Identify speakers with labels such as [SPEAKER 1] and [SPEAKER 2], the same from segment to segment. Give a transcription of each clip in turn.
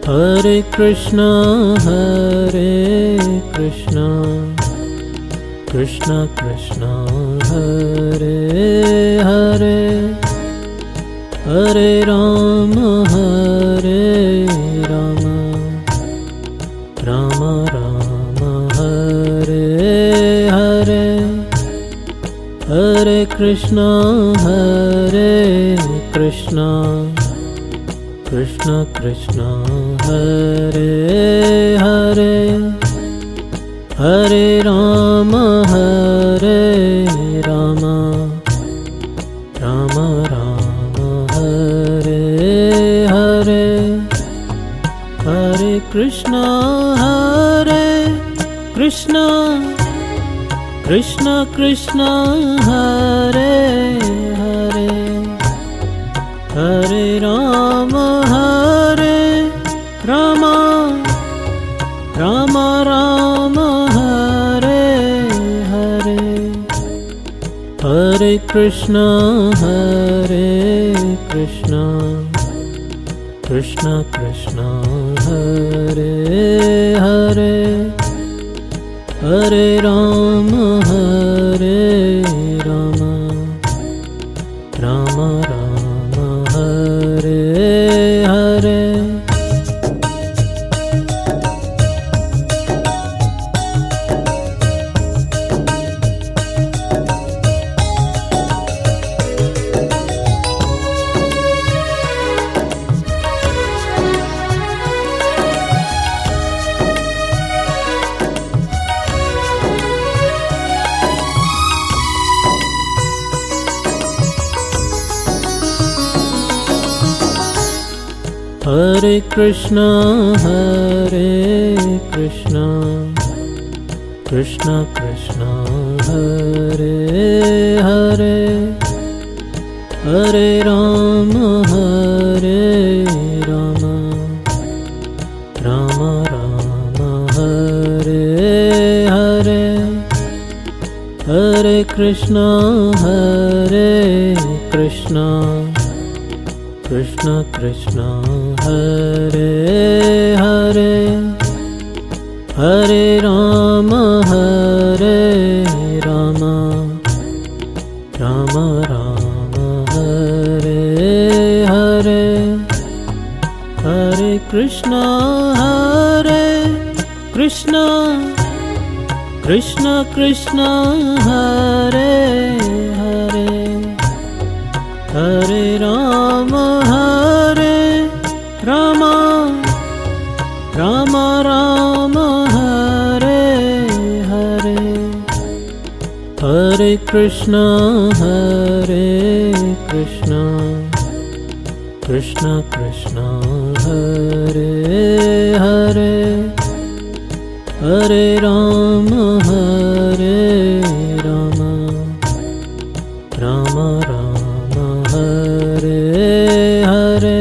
[SPEAKER 1] Hare Krishna, Krishna Krishna, Hare Hare, Hare Rama, Rama Rama, Hare Hare, Hare Krishna, Krishna Krishna, Hare Hare, Hare Rama, Rama Rama, Hare Hare, Hare Krishna, Krishna Krishna, Hare Hare, Hare Rama, Rama Rama, Hare Hare, Hare Krishna, Krishna Krishna, Hare Hare, Hare Rama, Rama Rama, Hare Hare. Hare Krishna, Krishna Krishna, Hare Hare, Hare Rama, Rama Rama, Hare Hare, Hare Krishna, Krishna Krishna, Hare Hare, Hare Rama, Rama Rama, Hare Hare, Hare Krishna, Krishna Krishna, Hare Hare, Hare Rama, Rama Rama, Hare Hare, Hare Krishna, Krishna Krishna, Hare Hare, Hare Rama, Rama Rama, Hare Hare.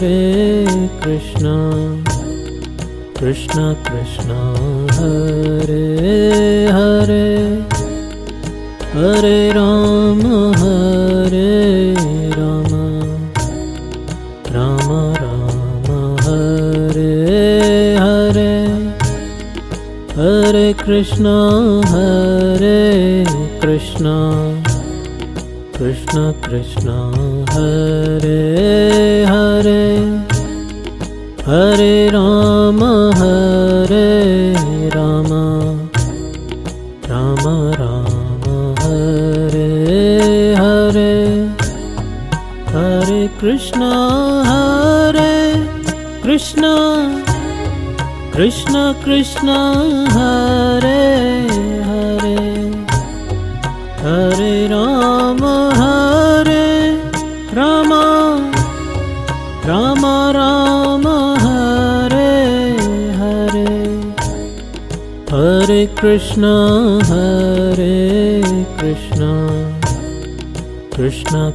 [SPEAKER 1] Hare Krishna, Krishna Krishna, Hare Hare, Hare Rama, Rama Rama, Hare Hare, Hare Krishna, Krishna Krishna, Hare Hare, Hare Rama, Rama Rama, Hare Hare, Hare Krishna, Krishna Krishna Krishna Hare Hare Hare Rama Rama Rama Hare Hare Hare Krishna Krishna Krishna